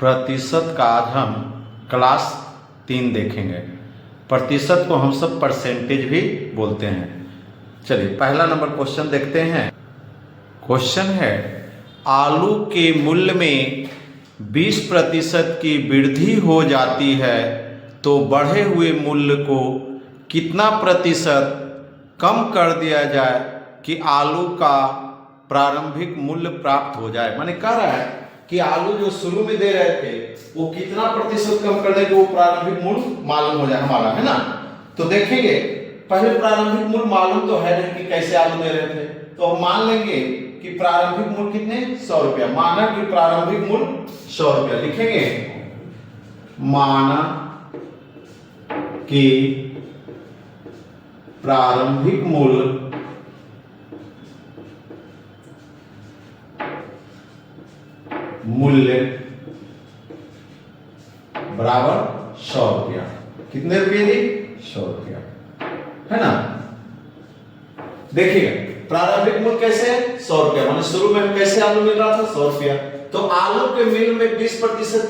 प्रतिशत का आज हम क्लास 3 देखेंगे। प्रतिशत को हम सब परसेंटेज भी बोलते हैं। चलिए पहला नंबर क्वेश्चन देखते हैं। क्वेश्चन है, आलू के मूल्य में 20% की वृद्धि हो जाती है तो बढ़े हुए मूल्य को कितना प्रतिशत कम कर दिया जाए कि आलू का प्रारंभिक मूल्य प्राप्त हो जाए। माने कह रहा है कि आलू जो शुरू में दे रहे थे वो कितना प्रतिशत कम कर दे कि वो प्रारंभिक मूल्य मालूम हो जाए हमारा, है ना। तो देखेंगे पहले प्रारंभिक मूल्य मालूम तो है नहीं कि कैसे आलू दे रहे थे, तो हम मान लेंगे कि प्रारंभिक मूल्य कितने 100 रुपया। माना कि प्रारंभिक मूल्य 100 रुपया, लिखेंगे माना कि प्रारंभिक मूल्य बराबर 100 रुपया। कितने रुपये दी? 100 रुपया, है ना। देखिए प्रारंभिक मूल्य कैसे है 100 रुपया, माने शुरू में हम कैसे आलू मिल रहा था 100 रुपया, तो आलू के मूल्य में 20%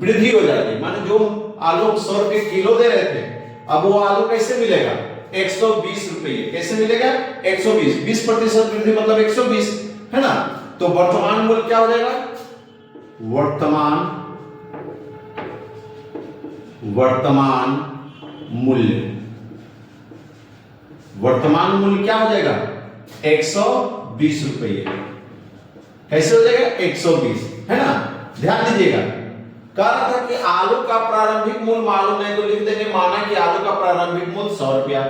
वृद्धि हो जाएगी। माने जो आलू 100 रुपये किलो दे रहे थे, अब वो आलू कैसे मिलेगा 120 रुपये। कैसे मिलेगा 120, 20% वृद्धि मतलब 120, है ना। तो वर्तमान मूल्य क्या हो जाएगा, वर्तमान मूल्य क्या हो जाएगा 120 रुपये। कैसे हो जाएगा 120, है ना। ध्यान दीजिएगा, कह रहा था कि आलू का प्रारंभिक मूल्य मालूम नहीं, तो लिख देंगे माना कि आलू का प्रारंभिक मूल्य 100 रुपया।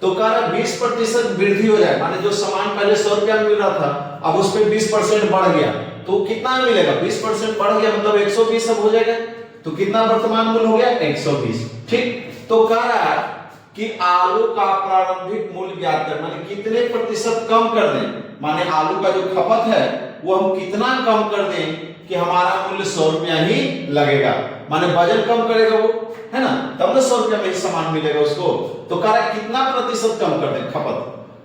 तो कह रहा 20% वृद्धि हो जाए, माने जो सामान पहले 100 रुपया में मिल रहा था अब उस पर 20% बढ़ गया, तो कितना मिलेगा 20% बढ़ गया मतलब 120 अब हो जाएगा। तो कितना वर्तमान मूल्य हो गया 120। ठीक, तो कह रहा है कि आलू का प्रारंभिक मूल्य ज्ञात कर, माने कितने प्रतिशत कम कर दें, माने आलू का जो खपत है वो हम कितना कम कर दें कि हमारा मूल्य 100 रुपया ही लगेगा। माने वजन कम करेगा वो, है ना, तब ना 100 रुपया में ही सामान मिलेगा उसको। तो कह रहा है कितना प्रतिशत कम कर दें खपत,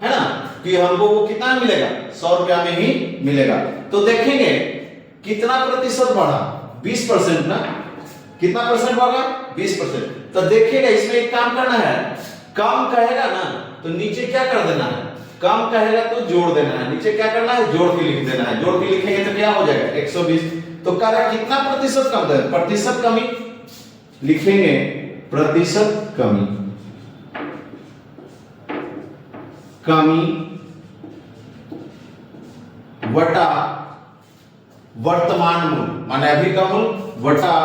है ना, कि हमको वो कितना मिलेगा 100 रुपया में ही मिलेगा। तो देखेंगे कितना प्रतिशत बढ़ा 20% ना, कितना परसेंट बढ़ा 20%। तो देखिएगा इसमें एक काम करना है, कम कहेगा ना तो नीचे क्या कर देना है, कम कहेगा तो जोड़ देना है, नीचे क्या करना है जोड़ के लिख देना है। जोड़ के लिखेंगे तो क्या हो जाएगा 120। तो कह रहा है कितना प्रतिशत कम दे, प्रतिशत कमी लिखेंगे, प्रतिशत कमी वटा वर्तमान मूल्य, माने अभी का मूल्य वटा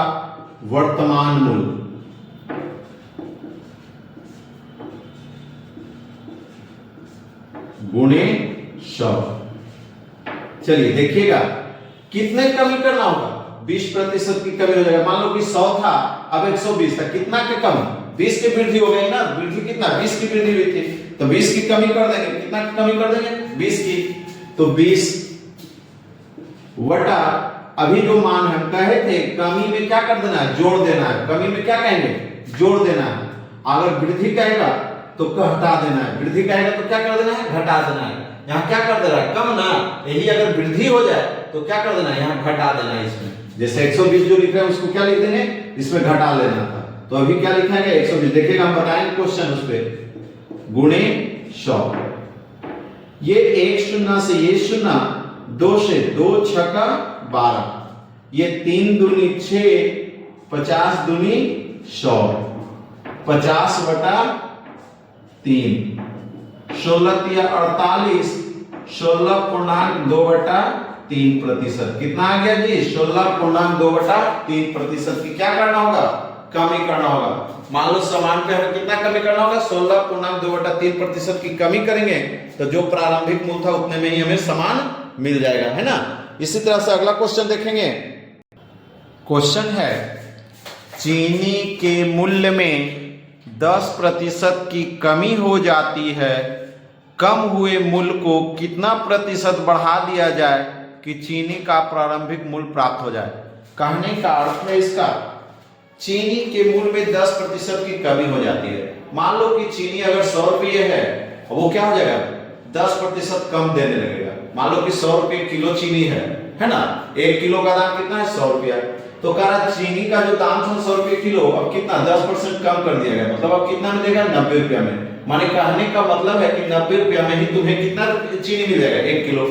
वर्तमान मूल्य गुणे 100। चलिए देखिएगा कितने कमी करना होगा, 20% की कमी हो जाएगा। मान लो कि 100 था अब 120 था, कितना की कमी 20 की वृद्धि हो गई ना, वृद्धि कितना 20 की वृद्धि हुई थी, तो 20 की कमी कर देंगे, कितना की कमी कर देंगे 20 की। तो 20 वटा अभी जो मान हम कहे थे कमी में क्या कर देना है जोड़ देना है, कमी में क्या कहेंगे जोड़ देना है। अगर वृद्धि कहेगा तो घटा देना है, वृद्धि कहेगा तो क्या कर देना है घटा देना है। यहाँ क्या कर दे रहा है कम ना, यही अगर वृद्धि हो जाए तो क्या कर देना है यहाँ घटा देना है। इसमें जैसे 120 जो लिख रहे हैं उसको क्या लिख देंगे इसमें घटा लेना था, तो अभी क्या लिखा है 120। देखिएगा हम बताएंगे क्वेश्चन उस पर गुणे 100। ये 1 शून्य से ये शून्य, 2 से 2 छक्का 12, ये 3 दूनी 6, 50 दूनी 100, 50 बटा 3, 16 या 48, 16.2/3%। कितना आ गया जी 16.2/3% की क्या करना होगा कमी करना होगा। मान लो सामान पे हमें कितना कमी करना होगा 16.2/3% की कमी करेंगे तो जो प्रारंभिक मूल्य था उतने में ही हमें सामान मिल जाएगा, है ना। इसी तरह से अगला क्वेश्चन देखेंगे। क्वेश्चन है, चीनी के मूल्य में 10% की कमी हो जाती है, कम हुए मूल्य को कितना प्रतिशत बढ़ा दिया जाए कि चीनी का प्रारंभिक मूल्य प्राप्त हो जाए। कहने का अर्थ है इसका, चीनी के मूल्य में 10% की कमी हो जाती है। मान लो कि चीनी अगर 100 रुपये है वो क्या हो जाएगा 10% कम देने लगेगा। मान लो कि 100 रुपये किलो चीनी है ना, 1 किलो का दाम कितना है 100 रुपया। तो कह रहा चीनी का जो दाम था 100 रुपये किलो, अब कितना 10% कम कर दिया गया, मतलब अब कितना मिलेगा 90 रुपया में। माने कहने का मतलब है कि 90 रुपया में ही तुम्हें कितना चीनी मिलेगा 1 किलो।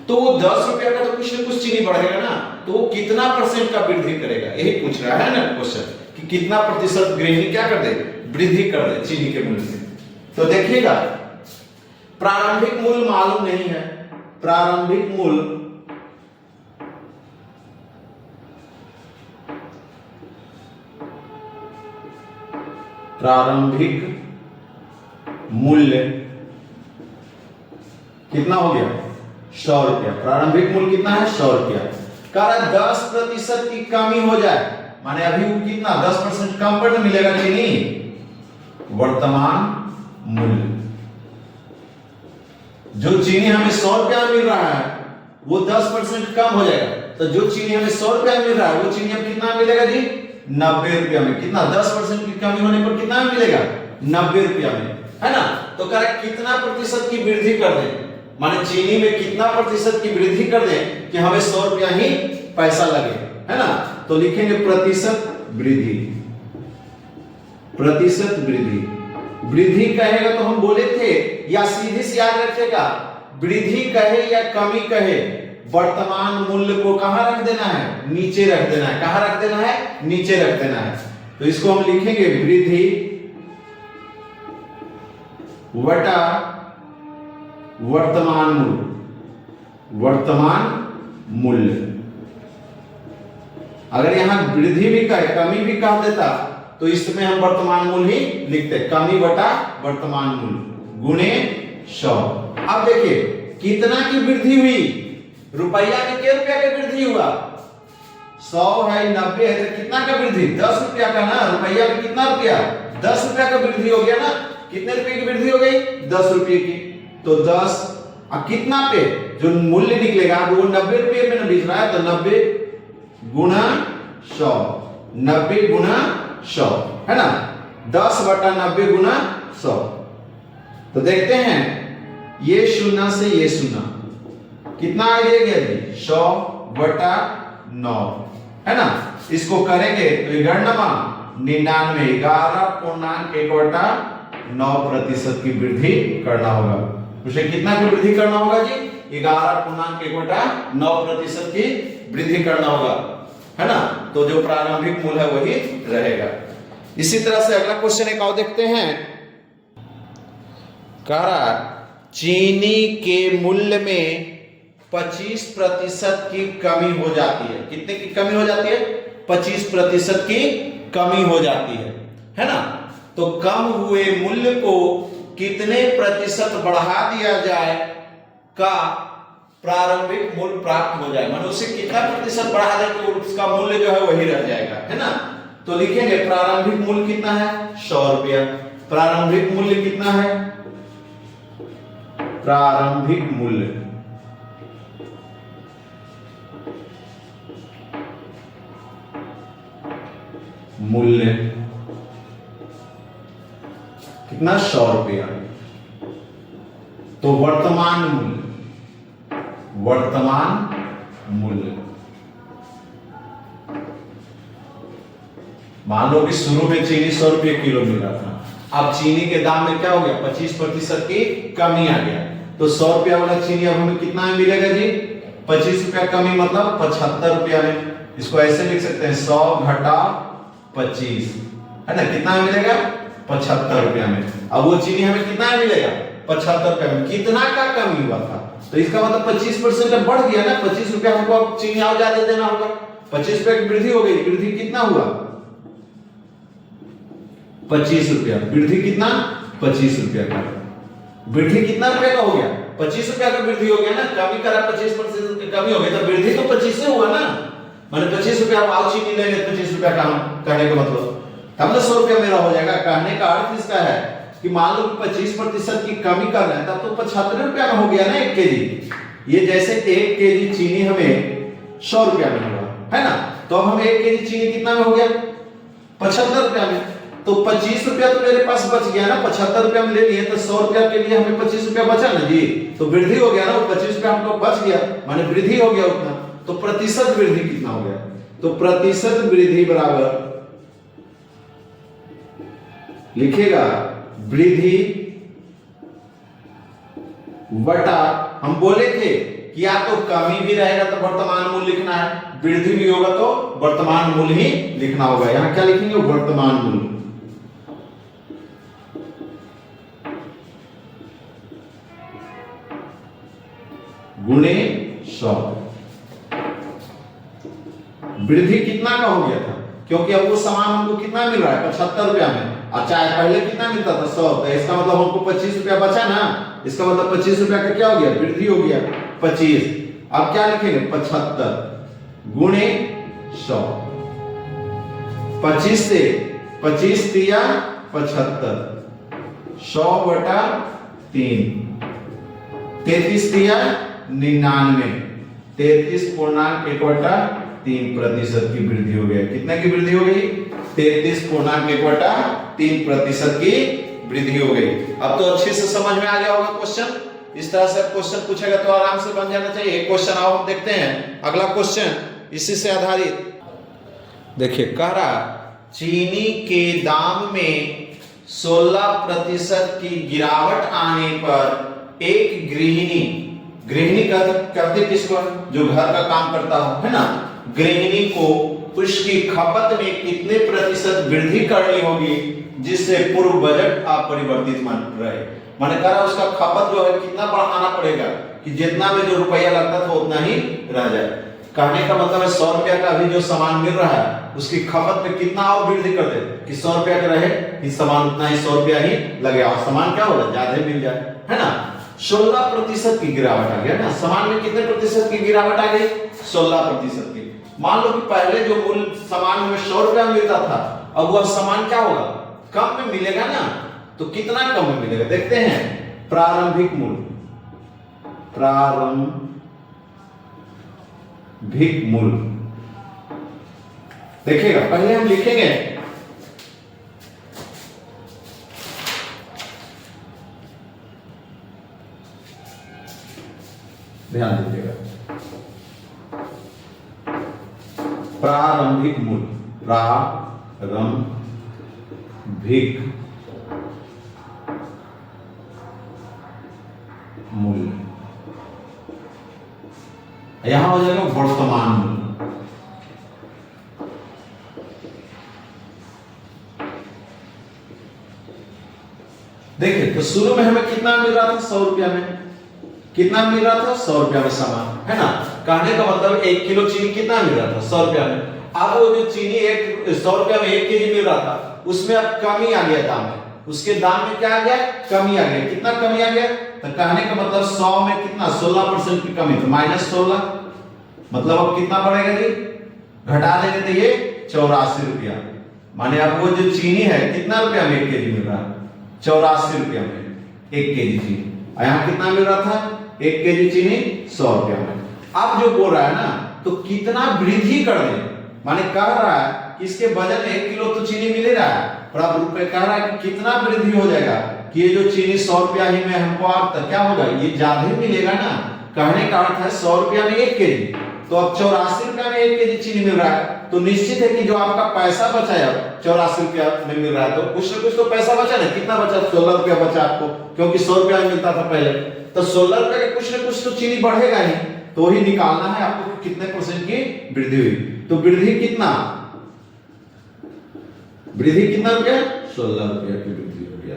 तो वो 10 रुपया का तो कुछ न कुछ चीनी बढ़ेगा ना, तो वो कितना % का वृद्धि करेगा, यही पूछ रहा है ना क्वेश्चन, कि कितना प्रतिशत गृहिणी क्या कर दे, वृद्धि कर दे चीनी के मूल्य में। तो देखिएगा प्रारंभिक मूल्य मालूम नहीं है, प्रारंभिक मूल्य कितना हो गया 100 रुपया। प्रारंभिक मूल्य कितना है 100 रुपया। कह रहा 10% की कमी हो जाए, माने अभी वो कितना 10% कम पर मिलेगा चीनी, वर्तमान मूल्य जो चीनी हमें 100 रुपया मिल रहा है वो 10% कम हो जाएगा। तो जो चीनी हमें 100 रुपया मिल रहा है वो चीनी अब कितना मिलेगा जी 90 रुपया में। कितना 10% की कमी होने पर कितना मिलेगा 90 रुपया में, है ना। तो कह रहा कितना प्रतिशत की वृद्धि कर दे, माने चीनी में कितना प्रतिशत की वृद्धि कर दे कि हमें 100 रुपया ही पैसा लगे, है ना। तो लिखेंगे प्रतिशत वृद्धि, प्रतिशत वृद्धि। वृद्धि कहेगा तो हम बोले थे, या सीधे से याद रखेगा, वृद्धि कहे या कमी कहे, वर्तमान मूल्य को कहां रख देना है, नीचे रख देना है। कहां रख देना है, नीचे रख देना है। तो इसको हम लिखेंगे वृद्धि वटा वर्तमान मूल्य, वर्तमान मूल्य। अगर यहां वृद्धि भी कहे कमी भी कह देता तो इसमें हम वर्तमान मूल्य ही लिखते, कमी बटा वर्तमान मूल्य गुणे 100। अब देखिए कितना की वृद्धि हुई, रुपया में क्या रुपया का वृद्धि हुआ, 100 है 90 है तो कितना का वृद्धि 10 रुपया का ना। रुपया में कितना रुपया 10 रुपया का वृद्धि हो गया ना। कितने रुपए की वृद्धि हो गई 10 रुपये की। तो 10 अब कितना पे जो मूल्य निकलेगा वो 90 रुपये में बिक रहा है, तो 90 गुना 100, 90 गुना 100, है ना। 10 बटा 90 गुना 100। तो देखते हैं ये शून्य से ये शून्य कितना आ गया जी 100 बटा 9, है ना। इसको करेंगे तो 99 11.1/9% की वृद्धि करना होगा। उसे कितना की वृद्धि करना होगा जी 11.1/9% की वृद्धि करना होगा, है ना। तो जो प्रारंभिक मूल्य है वही रहेगा। इसी तरह से अगला क्वेश्चन एक और देखते हैं। कह रहा चीनी के मूल्य में 25% की कमी हो जाती है। कितने की कमी हो जाती है 25% की कमी हो जाती है ना। तो कम हुए मूल्य को कितने प्रतिशत बढ़ा दिया जाए का प्रारंभिक मूल्य प्राप्त हो जाए, माने उसे कितना प्रतिशत बढ़ा दे तो उसका मूल्य जो है वही रह जाएगा, है ना। तो लिखेंगे प्रारंभिक मूल्य कितना है 100 रुपया। प्रारंभिक मूल्य कितना है, प्रारंभिक मूल्य कितना 100 रुपया। तो वर्तमान मूल्य मान लो कि शुरू में चीनी 100 रुपये किलो मिल रहा था, अब चीनी के दाम में क्या हो गया 25% की कमी आ गया। तो 100 रुपया वाला चीनी अब हमें कितना में मिलेगा जी 25 रुपया कमी, मतलब 75 रुपया में। इसको ऐसे लिख सकते हैं 100 घटा 25, है ना। कितना में मिलेगा 75 रुपया में। अब वो चीनी हमें कितना में मिलेगा 75 रुपया में। कितना का कमी हुआ था, तो इसका मतलब 25% बढ़ गया ना। 25 रुपया हमको अब चीनी और ज्यादा देना होगा। 25 रुपया की वृद्धि हो गई। वृद्धि कितना हुआ 25 रुपया। वृद्धि कितना 25 रुपया का। वृद्धि कितना रुपया का हो गया 25 रुपया का वृद्धि हो गया ना। कमी करा 25% की कमी हो गई तो वृद्धि तो 25 से हुआ ना। माने 25 रुपया और चीनी लेंगे 25 रुपया का, हम कहने का मतलब तब तो 100 रुपया मेरा हो जाएगा। कहने का अर्थ इसका है कि मान लो 25% की कमी कर रहे हैं तब तो 75 रुपया में हो गया ना 1 केजी। ये जैसे 1 केजी चीनी हमें 100 रुपया में हुआ, है ना। तो अब हमें 1 केजी चीनी कितना में हो गया 75 रुपया में। तो 25 रुपया तो मेरे पास बच गया ना। 75 रुपया में ले लिए तो 100 रुपया के लिए हमें 25 रुपया बचा ना जी। तो वृद्धि हो गया ना, वो 25 रुपया हमको बच गया, माने वृद्धि हो गया उतना। तो प्रतिशत वृद्धि कितना हो गया तो प्रतिशत वृद्धि बराबर लिखेगा वृद्धि बटा, हम बोले थे कि या तो कमी भी रहेगा तो वर्तमान मूल्य लिखना है, वृद्धि भी होगा तो वर्तमान मूल्य ही लिखना होगा। यहां क्या लिखेंगे? वर्तमान मूल्य गुणे 100। वृद्धि कितना का हो गया था? क्योंकि अब वो सामान हमको कितना मिल रहा है? 75 रुपया में। अच्छा, पहले कितना मिलता था? 100। तो इसका मतलब हमको 25 रुपया बचा ना, इसका मतलब 25 रुपया का क्या हो गया? वृद्धि हो गया 25। अब क्या लिखेंगे? 75 गुणे 100। 25 से 25 दिया 75, 100 बटा 3, 33 दिया 99, 33.1/3% की वृद्धि हो गई। कितने की वृद्धि हो गई? 33.1/3% की वृद्धि हो गई। अब तो अच्छे से समझ में आ गया होगा क्वेश्चन। इस तरह से क्वेश्चन पूछेगा तो आराम से बन जाना चाहिए। एक क्वेश्चन आओ हम देखते हैं अगला क्वेश्चन इसी से आधारित। देखिए, कह रहा चीनी के दाम में 16% की गिरावट आने पर एक गृहिणी करते किसको? जो घर का काम करता हो, है ना, गृहिणी को उसकी खपत में कितने प्रतिशत वृद्धि करनी होगी जिससे पूर्व बजट अपरिवर्तित रहे? माने कह रहा उसका खपत जो है कितना बढ़ाना पड़ेगा कि जितना में जो रुपया लगता था उतना ही रह जाए। कहने का मतलब है 100 रुपया का अभी जो सामान मिल रहा है उसकी खपत में कितना और वृद्धि कर दे कि 100 रुपया का रहे कि सामान उतना ही 100 रुपया ही लगे और सामान क्या होगा? ज्यादा मिल जाए, है ना। 16% की गिरावट आ गया ना। सामान में कितने प्रतिशत की गिरावट आ गई? 16% की। मान लो कि पहले जो मूल्य सामान में 100 रुपया मिलता था, अब वह सामान क्या होगा? कम में मिलेगा ना। तो कितना कम में मिलेगा? देखते हैं। प्रारंभिक मूल्य देखिएगा, पहले हम लिखेंगे ध्यान दीजिएगा, प्रारंभिक मूल्य यहां हो जाएगा वर्तमान मूल्य। देखिए, तो शुरू में हमें कितना मिल रहा था? 100 रुपया में। कितना मिल रहा था? 100 रुपया में सामान, है ना। कहने का मतलब 1 किलो चीनी कितना मिल रहा था? 100 रुपया में। अब वो जो चीनी 100 रुपया में 1 केजी मिल रहा था, उसमें अब कमी आ गया दाम में। उसके दाम में क्या आ गया? कमी आ गया। कितना कमी आ गया? तो कहने का मतलब 100 में कितना? 16% की कमी, तो -16। मतलब अब कितना बढ़ेगा जी? घटा देंगे तो ये 84 रुपया। माने अब वो जो चीनी है कितना रुपया में 1 केजी मिल रहा है? 84 रुपया में 1 केजी चीनी। यहाँ कितना मिल रहा था? 1 केजी चीनी 100 रुपया में। अब जो बोल रहा है ना, तो कितना वृद्धि कर दे, माने कह रहा है कि इसके वजन 1 किलो तो चीनी मिल रहा है, पर अब रुपए कह रहा है कि कितना वृद्धि हो जाएगा कि ये जो चीनी 100 रुपया ही में हमको अब तक क्या होगा? ये ज्यादा ही मिलेगा ना। कहने का अर्थ है 100 रुपया में 1 केजी, तो अब 84 रुपया में 1 केजी चीनी मिल रहा है। तो निश्चित है कि जो आपका पैसा बचा है 84 रुपया में मिल रहा है, तो कुछ ना कुछ तो पैसा बचा ना। कितना बचा? 16 रुपया बचा आपको, क्योंकि 100 रुपया में मिलता था पहले। तो 16 रुपया का कुछ ना कुछ तो चीनी बढ़ेगा ही, तो ही निकालना है आपको कितने परसेंट की वृद्धि हुई। तो वृद्धि कितना रुपया? 16 रुपया की वृद्धि हो गया,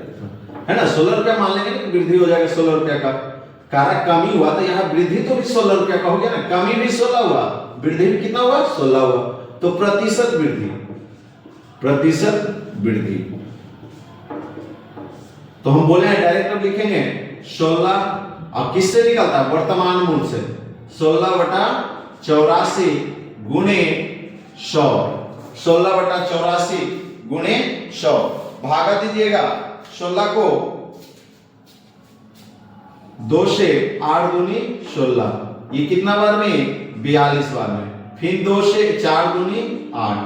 है ना। 16 रुपया मान लेंगे ना, वृद्धि हो जाएगा 16 रुपया का। कारक कमी हुआ तो यहाँ वृद्धि तो भी 16 रुपया का हो गया ना। कमी भी 16 हुआ, वृद्धि भी कितना हुआ? 16 हुआ। तो प्रतिशत वृद्धि तो हम बोले हैं डायरेक्ट अब लिखेंगे 16। अब किससे निकलता है? वर्तमान मूल्य से। 16/84 गुणे 100। 16/84 गुणे 100 भागा दीजिएगा। 16 को 2 से 8 दूनी 16, ये कितना बार में? 42 बार में। फिर 2 से 4 दूनी 8,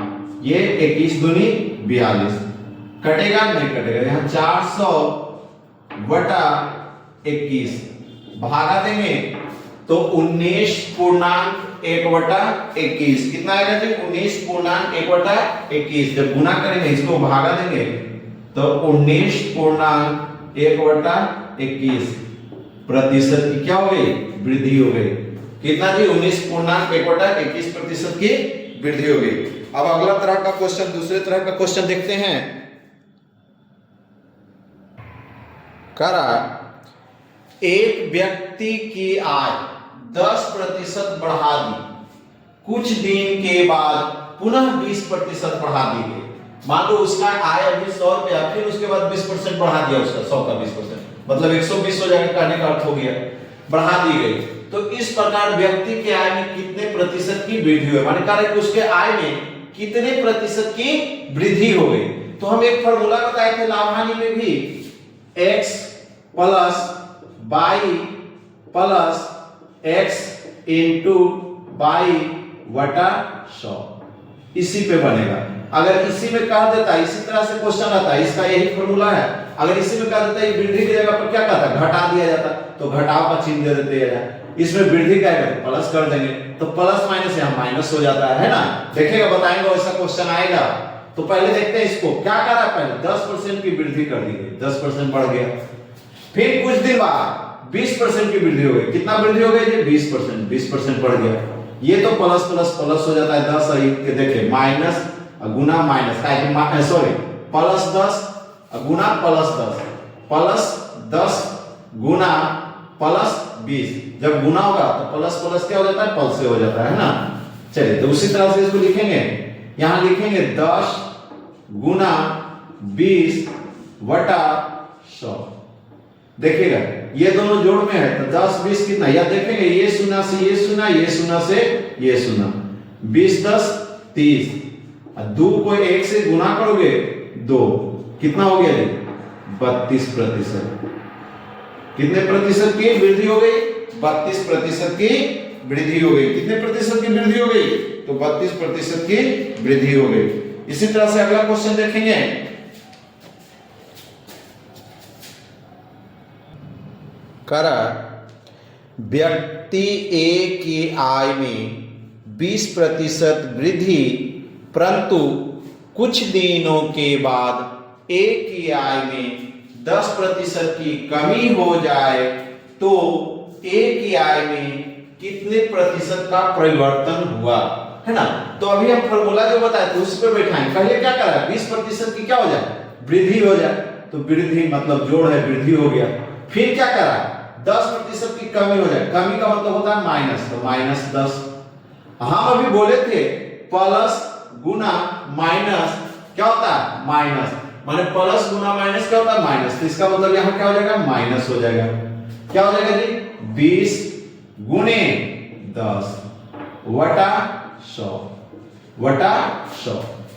ये 21 दूनी 42। कटेगा? नहीं कटेगा। यहाँ 400/21 भागा देंगे तो 19.1 1/21 कितना आएगा जी 19.1/21। जब गुना करेंगे इसको भागा देंगे तो 19.1/21 प्रतिशत की क्या हो गई वृद्धि हो गई। कितना जी 19.1/21% की वृद्धि हो गई। अब अगला तरह का क्वेश्चन, दूसरे तरह का क्वेश्चन देखते हैं। करा एक व्यक्ति की आय 10% बढ़ा दी, कुछ दिन के बाद पुनः 20% बढ़ा दी गई। मान लो उसका आय अभी 100 रुपया, फिर उसके बाद 20% बढ़ा दिया उसका 100 का 20%, मतलब 120 हो जाएगा, कहने का अर्थ हो गया बढ़ा दी गई। तो इस प्रकार व्यक्ति के आय में कितने प्रतिशत की वृद्धि हुई, माने कह रहे कि उसके आय में कितने प्रतिशत की वृद्धि हो गई। तो हम एक फॉर्मूला बताए थे लाभ हानि में भी, x plus y plus x into y बटा 100 इसी पे बनेगा। अगर इसी में कह देता, इसी तरह से क्वेश्चन आता है, इसका यही फॉर्मूला है। अगर इसी में कह देता है वृद्धि की जगह पर क्या कहता घटा दिया जाता, तो घटाव का चिन्ह दे देते हैं। इसमें वृद्धि का है तो प्लस कर देंगे, तो प्लस माइनस यहाँ माइनस हो जाता है ना। देखिएगा बताएंगे ऐसा क्वेश्चन आएगा। तो पहले देखते हैं इसको क्या करा, पहले 10% की वृद्धि कर दी गई, 10% बढ़ गया। फिर कुछ दिन बाद 20% की वृद्धि हो गई। कितना वृद्धि हो गई जी 20% बढ़ गया। ये तो प्लस प्लस प्लस हो जाता है 10 के देखिए माइनस गुना माइनस सॉरी प्लस 10 गुना प्लस 10 प्लस 10 गुना प्लस 20। जब गुना होगा तो प्लस प्लस क्या हो जाता है पल से हो जाता है ना। चलिए तो उसी तरह से इसको लिखेंगे, यहां लिखेंगे 10 गुना 20 बटा 100। देखिएगा ये दोनों जोड़ में है तो 10 20 कितना, या देखेंगे ये शून्य से ये शून्य, ये शून्य से ये शून्य, 20 10 30, 2 को 1 से गुना करोगे 2, कितना हो गया जी 32%। कितने प्रतिशत की वृद्धि हो गई 32% की वृद्धि हो गई। कितने प्रतिशत की वृद्धि हो गई तो 32% की वृद्धि हो गई। इसी तरह से अगला क्वेश्चन देखेंगे। करा व्यक्ति ए की आय में 20% वृद्धि, परंतु कुछ दिनों के बाद ए की आय में 10% की कमी हो जाए तो ए की आय में कितने प्रतिशत का परिवर्तन हुआ, है ना। तो अभी हम फॉर्मूला जो बताए थे उस पर बैठाएं। पहले क्या करा 20% की क्या हो जाए वृद्धि हो जाए, तो वृद्धि मतलब जोड़ है वृद्धि हो गया। फिर क्या करा 10% की कमी हो जाए, कमी का मतलब होता है माइनस, तो -10। हम अभी बोले थे प्लस गुना माइनस क्या होता है माइनस, माने प्लस गुना माइनस क्या होता है माइनस, तो इसका मतलब यहां क्या हो जाएगा माइनस हो जाएगा। क्या हो जाएगा जी 20 गुने 10 बटा 100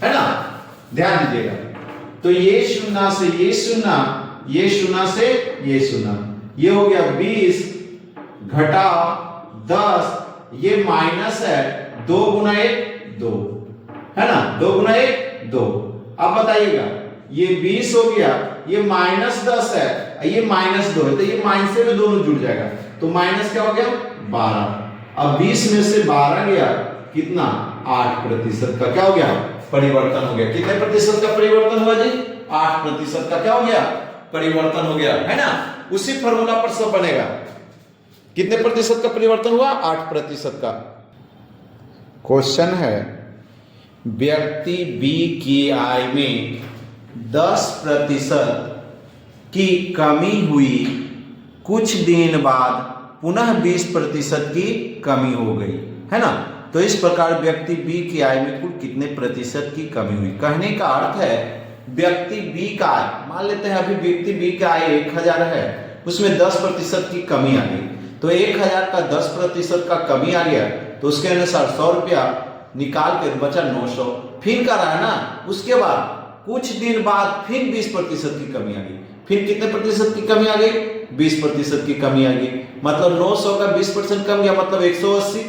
है ना। ध्यान दीजिएगा तो ये शून्य से ये शून्य, ये शून्य से ये शून्य, ये हो गया 20 घटा 10, ये माइनस है 2 गुना 1 2 है ना, 2 गुना 1 2। अब बताइएगा ये 20 हो गया, ये -10 है, ये -2 है, तो ये माइनस से भी दोनों जुड़ जाएगा, तो माइनस क्या हो गया 12। अब 20 में से 12 गया कितना 8% का क्या हो गया परिवर्तन हो गया। कितने प्रतिशत का परिवर्तन हुआ जी 8% का क्या हो गया परिवर्तन हो गया, है ना। उसी फॉर्मूला पर सब बनेगा। कितने प्रतिशत का परिवर्तन हुआ 8% का। क्वेश्चन है व्यक्ति बी की आय में 10% की कमी हुई, कुछ दिन बाद पुनः 20% की कमी हो गई, है ना। तो इस प्रकार व्यक्ति बी की आय में कुल कितने प्रतिशत की कमी हुई। कहने का अर्थ है व्यक्ति बी का आय, मान लेते हैं अभी व्यक्ति बी का आय 1000 है, उसमें 10% की कमी आ गई, तो 1000 का 10% का कमी आ गया, तो उसके अनुसार 100 रुपया निकाल के बचा 900। फिर करा है ना, उसके बाद कुछ दिन बाद फिर 20% की कमी आ गई, फिर कितने प्रतिशत की कमी आ गई 20% की कमी आ गई, मतलब 900 का 20% कम गया मतलब 180,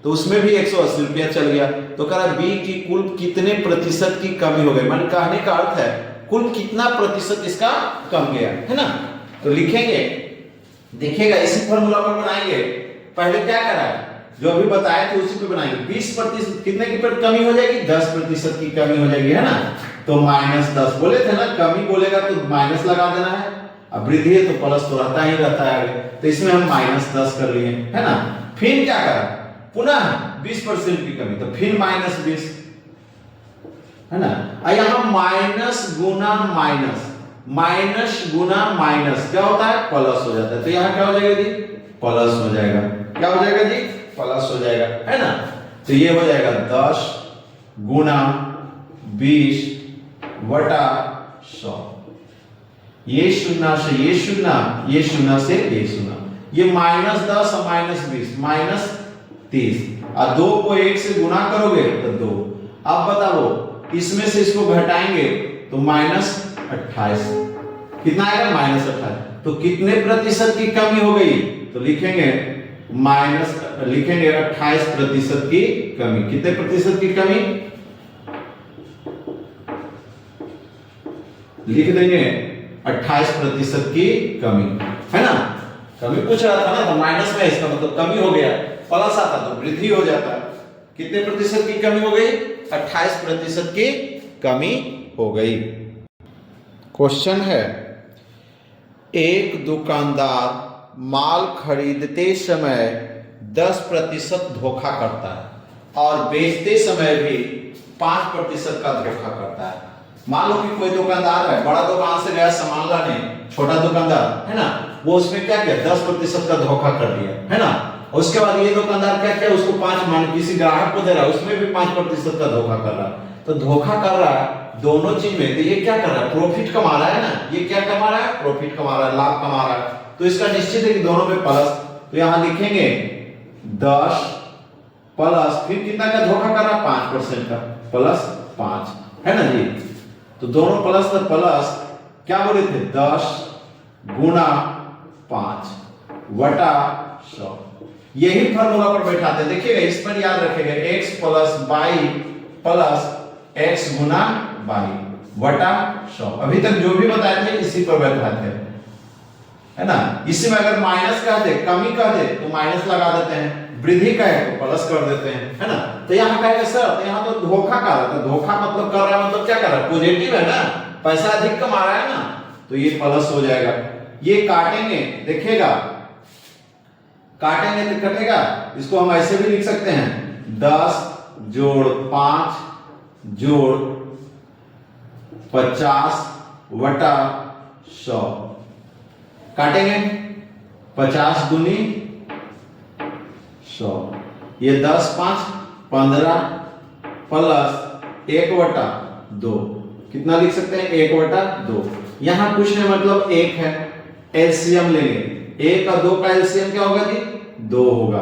तो उसमें भी 180 रुपया चल गया। तो कह रहा बी की कुल कितने प्रतिशत की कमी हो गई, मान कहने का अर्थ है कुल कितना प्रतिशत इसका कम गया, है ना। तो लिखेंगे, देखिएगा इसी फॉर्मूला पर बनाएंगे। पहले क्या करा जो अभी बताए थे उसी पे बनाएंगे। 20% कितने की कमी हो जाएगी? 10% की कमी हो जाएगी, है ना। तो -10 बोले थे ना, कमी बोलेगा तो माइनस लगा देना है, अब वृद्धि है तो प्लस तो रहता ही रहता है आगे, तो इसमें हम -10 कर लिए, है ना। फिर क्या करा, पुनः 20% की कमी, तो फिर -20, है ना। यहाँ माइनस गुना माइनस, माइनस गुना माइनस क्या होता है? प्लस हो जाता है। तो यहाँ क्या हो जाएगा जी? प्लस हो जाएगा। क्या हो जाएगा जी? प्लस हो जाएगा, है ना। तो ये हो जाएगा 10 गुना 20 बटा 100। ये शून्य से ये शून्य, ये शून्य से ये शून्य, ये -10 और -20 -30, और 2 को 1 से गुना करोगे तो 2। अब बताओ इसमें से इसको घटाएंगे तो -28, कितना आएगा? -28। तो कितने प्रतिशत की कमी हो गई? तो लिखेंगे लिखेंगे 28% की कमी। कितने प्रतिशत की कमी लिख देंगे? 28% की कमी, है ना। कमी पूछ रहा था ना, तो माइनस में इसका मतलब कमी हो गया, प्लस आता तो वृद्धि हो जाता। कितने प्रतिशत की कमी हो गई? 28% की कमी हो गई। क्वेश्चन है, एक दुकानदार माल खरीदते समय 10% धोखा करता है और बेचते समय भी 5% का धोखा करता है। मान लो कि कोई दुकानदार है, बड़ा दुकान से गया सामान लाने, छोटा दुकानदार है ना, वो उसमें क्या किया? 10% का धोखा कर दिया, है ना। उसके बाद ये दुकानदार क्या किया? उसको 5 मान किसी ग्राहक को दे रहा है, उसमें भी 5% का धोखा कर रहा है। तो धोखा कर रहा है दोनों चीज में, तो ये क्या कर रहा है? प्रॉफिट कमा रहा है ना। ये क्या कमा रहा है? प्रॉफिट कमा रहा है, लाभ कमा रहा है। तो इसका निश्चित है कि दोनों में प्लस। तो यहां लिखेंगे 10 प्लस, फिर कितना का धोखा कर रहा है? 5% का, प्लस 5, है ना जी। तो दोनों प्लस तो प्लस, क्या बोले थे? 10 गुना 5 बटा 100। यही फॉर्मूला पर बैठाते, देखिएगा इस पर याद रखेगा, x plus y plus x गुना y बटा 100। अभी तक जो भी बताए थे इसी पर बैठाते हैं, है ना। इसी में अगर माइनस कह दे, कमी कह दे तो माइनस लगा देते हैं, वृद्धि कहे तो प्लस कर देते हैं, है ना। तो यहाँ कहेगा सर, तो यहाँ तो धोखा कर रहा है, धोखा मतलब कर रहा है, मतलब क्या कर रहा है? पॉजिटिव है ना, पैसा अधिक कमा रहा है ना, तो ये प्लस हो जाएगा। ये काटेंगे, देखिएगा काटेंगे तो कटेगा, इसको हम ऐसे भी लिख सकते हैं, 10 जोड़ 5 जोड़ 50 बटा 100। काटेंगे 50 दूनी 100, ये 10 5 15 प्लस 1 बटा 2, कितना लिख सकते हैं? 1 बटा 2। यहां कुछ नहीं, मतलब 1 है, एलसीएम लेंगे, 1 और 2 का एलसीएम क्या होगा जी? 2 होगा।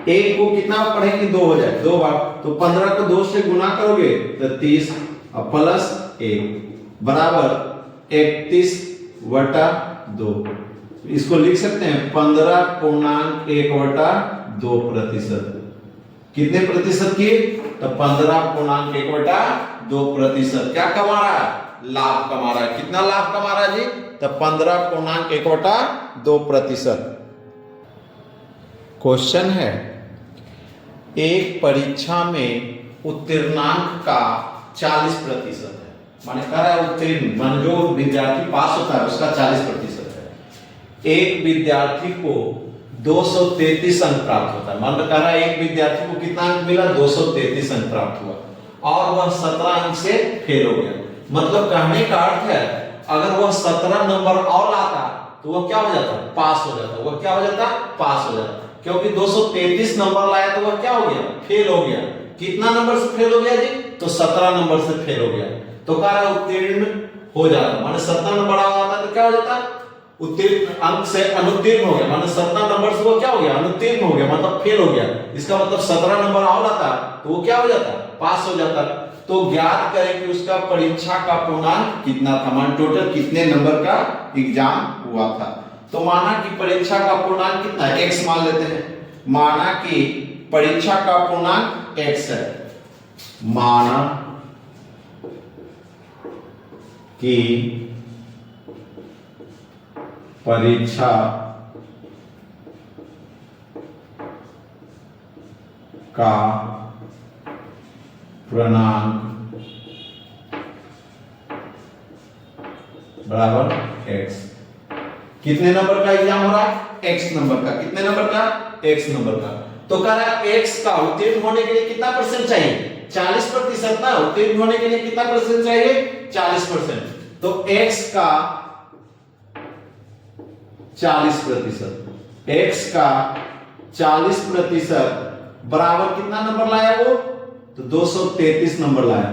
1 को कितना पढ़ेंगे? 2 हो जाए, 2 बार, तो 15 को 2 से गुना करोगे तो 30 और प्लस 1 बराबर 31 बटा 2। इसको लिख सकते हैं 15.1 बटा 2%। कितने प्रतिशत की? तो 15.1 बटा 2%। क्या कमा रहा है? लाभ कमा रहा है। कितना लाभ कमा रहा है जी? तो 15.1 बटा 2%। क्वेश्चन है, एक परीक्षा में उत्तीर्णांक का 40% है, माने कह रहा है उत्तीर्ण, माने जो विद्यार्थी पास होता है उसका 40% है। एक विद्यार्थी को 233 अंक प्राप्त होता है, मान कह रहा है एक विद्यार्थी को कितना अंक मिला? 233 अंक प्राप्त हुआ और वह 17 अंक से फेल हो गया। मतलब कहने का अर्थ है, अगर वह 17 नंबर और लाता तो वह क्या हो जाता? पास हो जाता। वह क्या हो जाता? पास हो जाता, क्योंकि 233 नंबर लाया तो वह क्या हो गया? फेल हो गया। कितना नंबर से फेल हो गया जी? तो 17 नंबर से फेल हो गया। तो कह रहा उत्तीर्ण हो जाता, माने 17 नंबर आ जाता तो क्या हो जाता? उत्तीर्ण अंक से अनुत्तीर्ण हो गया, माने 17 नंबर से वो क्या हो गया? अनुत्तीर्ण हो गया, मतलब फेल हो गया। इसका मतलब 17 नंबर और आता तो वो क्या हो जाता? पास हो जाता। तो ज्ञात करें कि उसका परीक्षा का पूर्णांक कितना था, मान टोटल कितने नंबर का एग्जाम हुआ था। तो माना कि परीक्षा का पूर्णांक कितना है? x मान लेते हैं। माना कि परीक्षा का पूर्णांक x है, माना कि परीक्षा का पूर्णांक बराबर x। कितने नंबर का एग्जाम हो रहा है? x नंबर का। कितने नंबर का? x नंबर का। तो कह रहा है x का उत्तीर्ण होने के लिए कितना परसेंट चाहिए? 40% ना। उत्तीर्ण होने के लिए कितना परसेंट चाहिए? 40%। तो x का 40%, x का 40% बराबर कितना नंबर लाया वो? तो 233 नंबर लाया।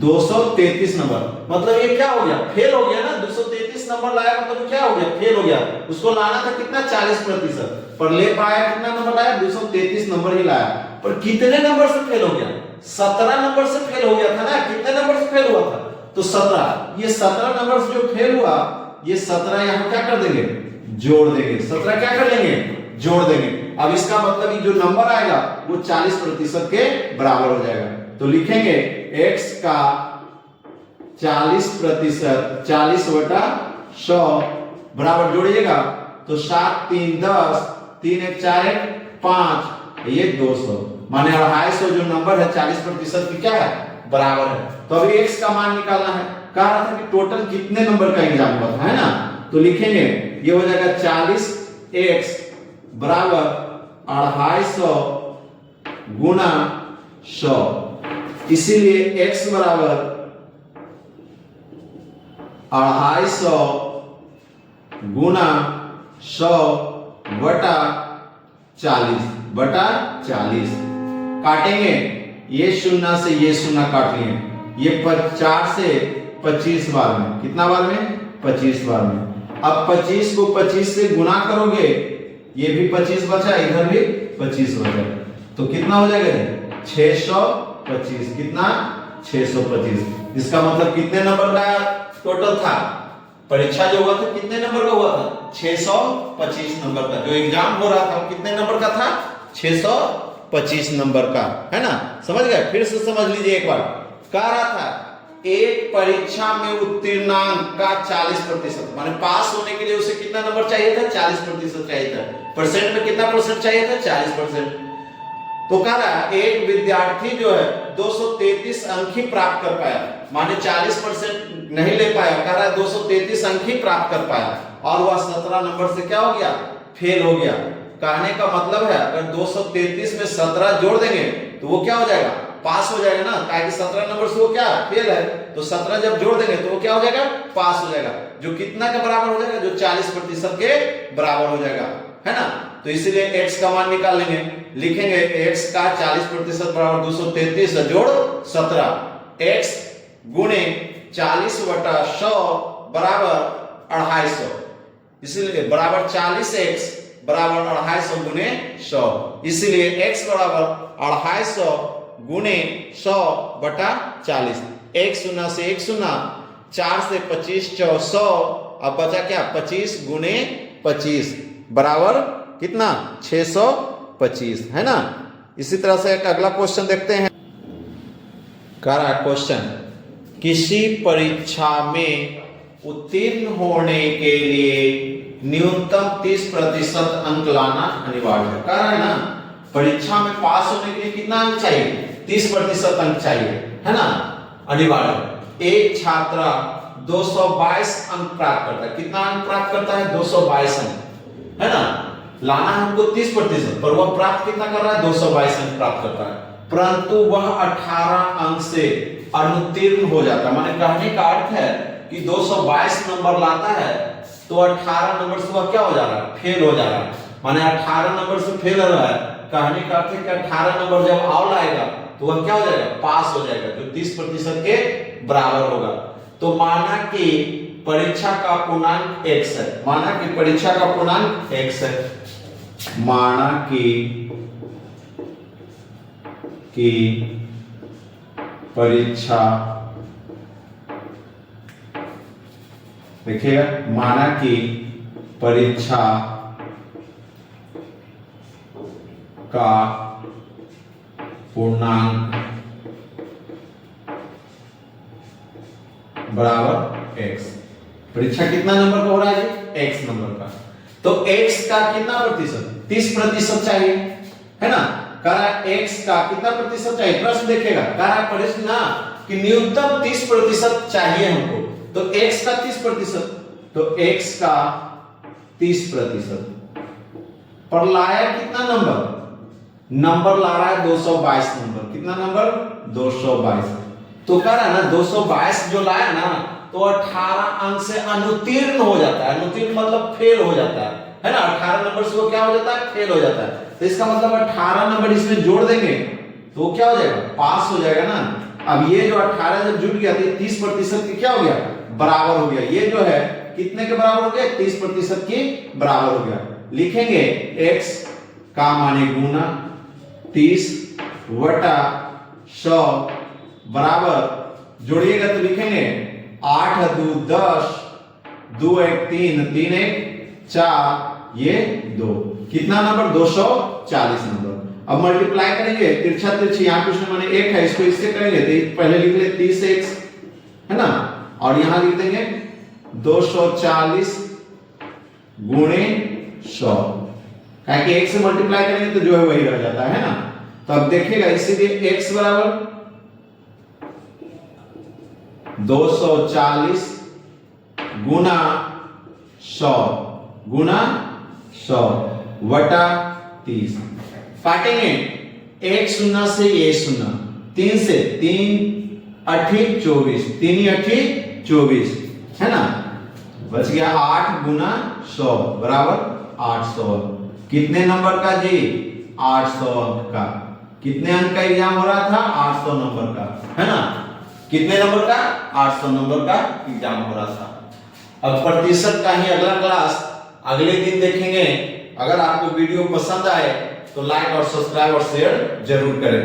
233 नंबर मतलब ये क्या हो गया? फेल हो गया ना। 233 नंबर लाया मतलब क्या हो गया? फेल हो गया। उसको लाना था कितना? 40%, पर ले पाया कितना नंबर लाया? 233 नंबर ही लाया। पर कितने नंबर से फेल हो गया? 17 नंबर से फेल हो गया था ना। कितने नंबर से फेल हुआ था? तो 17। ये 17 नंबर से जो फेल हुआ, ये 17 यहां क्या कर देंगे? जोड़ देंगे। 17 क्या कर लेंगे? जोड़ देंगे। अब इसका मतलब ये जो नंबर आएगा वो 40% के बराबर हो जाएगा। तो लिखेंगे x का 40%, 40/100 बराबर जोड़िएगा तो 7 3 10, 3 1 4 1 5, ये 200। माने 250 जो नंबर है 40% की क्या है? बराबर है। तो अभी x का मान निकालना है। कह रहा था कि टोटल कितने नंबर का एग्जाम हुआ था, है ना। तो लिखेंगे ये हो जाएगा 40x बराबर 250 गुना 100। इसीलिए x बराबर 250 गुना 100 बटा 40 काटेंगे। ये शून्य से ये शून्य काट लिए। ये 4 से 25 बार में। कितना बार में? 25 बार में। अब 25 को 25 से गुना करोगे, ये भी 25 बचा, इधर भी 25 बचा, तो कितना हो जाएगा? 625। कितना? 625। इसका मतलब कितने नंबर का टोटल था? परीक्षा जो हुआ था कितने नंबर का हुआ था? 625 नंबर का। जो एग्जाम हो रहा था कितने नंबर का था? 625 नंबर का, है ना। समझ गए? फिर से समझ लीजिए एक बार। कह रहा था एक परीक्षा में उत्तीर्णांक का 40%, माने पास होने के लिए उसे कितना नंबर चाहिए था? 40% चाहिए था। परसेंट में कितना परसेंट चाहिए था? 40%। तो कह रहा है एक विद्यार्थी जो है 233 अंक ही प्राप्त कर पाया, माने 40% नहीं ले पाया। कह रहा है 233 अंक ही प्राप्त कर पाया और वह 17 नंबर से क्या हो गया? फेल हो गया। कहने का मतलब है अगर 233 में 17 जोड़ देंगे तो वो क्या हो जाएगा? पास हो जाएगा ना। ताकि 17 नंबर से वो क्या? फेल है। तो 17 जब जोड़ देंगे तो वो क्या हो जाएगा? पास हो जाएगा। जो कितना के बराबर हो जाएगा? जो 40% के बराबर हो जाएगा, है ना। तो इसीलिए x का मान निकाल लेंगे। लिखेंगे x का 40% बराबर 233 जोड़ 17, x गुणे 40/100 बराबर 250। इसीलिए बराबर 40x बराबर 250 गुणे 100। इसीलिए x बराबर 250 गुणे 100 बटा 40। 1 शून्य से 1 शून्य, 4 से 25 100। अब बचा क्या? 25 गुणे 25 बराबर कितना? 625, है ना। इसी तरह से एक अगला क्वेश्चन देखते हैं। कह रहा है क्वेश्चन, किसी परीक्षा में उत्तीर्ण होने के लिए न्यूनतम 30% अंक लाना अनिवार्य है। कह रहा है ना परीक्षा में पास होने के लिए कितना अंक चाहिए? 30% अंक चाहिए, है ना, अनिवार्य। एक छात्र 222 अंक प्राप्त करता है। कितना अंक प्राप्त करता है? 222 अंक, है ना। लाना हमको 30%, पर वह प्राप्त कितना कर रहा है? 222 अंक प्राप्त करता है। परंतु वह 18 अंक से अनुत्तीर्ण हो जाता है। माने कहने का अर्थ है कि 222 नंबर लाता है तो 18 नंबर से वह क्या हो जा रहा है? फेल हो जा रहा है। माने 18 नंबर से फेल हो रहा है। कहने का अर्थ है कि 18 नंबर जब और लाएगा तो वह क्या हो जाएगा? पास हो जाएगा, जो 30% के बराबर होगा। तो माना कि परीक्षा का पूर्णांक x है। माना कि परीक्षा का पूर्णांक x है। माना कि परीक्षा, देखिएगा, माना कि परीक्षा का पूर्णांक बराबर x। परीक्षा कितना नंबर का हो रहा है? x नंबर का। तो x का कितना प्रतिशत? 30% चाहिए, है ना। कह रहा है x का कितना प्रतिशत चाहिए, प्रश्न देखेगा, कह रहा है प्रश्न ना कि न्यूनतम 30% चाहिए हमको, तो x का 30%, तो x का 30% पर लाया कितना नंबर ला रहा है 222 नंबर, कितना नंबर 222, तो कह रहा है ना 222 जो लाया ना तो 18 अंक से अनुत्तीर्ण हो जाता है, अनुत्तीर्ण मतलब फेल हो जाता है ना, 18 नंबर से वो क्या हो जाता है, फेल हो जाता है, तो इसका मतलब 18 नंबर इसमें जोड़ देंगे तो वो क्या हो जाएगा, पास हो जाएगा ना। अब ये जो 18 जब जुट गया तो 30% की क्या हो गया, बराबर हो गया, ये जो है कितने के बराबर हो गया, 30% के बराबर हो गया। लिखेंगे x का माने गुना 30 वटा 100 बराबर, जोड़िएगा तो लिखेंगे 8 2 10, 2 1 3, 3 1 4, ये 2, कितना नंबर 240 नंबर। अब मल्टीप्लाई करेंगे, तिरछा तिरछी, यहाँ कुछ माने 1 है, इसको इससे करेंगे तो पहले लिख ले 30x है ना, और यहां लिख देंगे 240 गुणे 100, क्या कि 1 से मल्टीप्लाई करेंगे तो जो है वही रह जाता है ना। तो अब देखिएगा इसीलिए x बराबर 240 गुना 100 वटा 30, काटेंगे 1 शून्य से ये शून्य, 3 से 3 8 24, 3 8 24 है ना, बच गया 8 गुना 100 बराबर 800। कितने नंबर का जी, 800 अंक का। कितने अंक का एग्जाम हो रहा था, 800 नंबर का है ना, कितने नंबर का, 800 नंबर का एग्जाम हो रहा था। अब प्रतिशत का ही अगला क्लास अगले दिन देखेंगे। अगर आपको वीडियो पसंद आए तो लाइक और सब्सक्राइब और शेयर जरूर करें।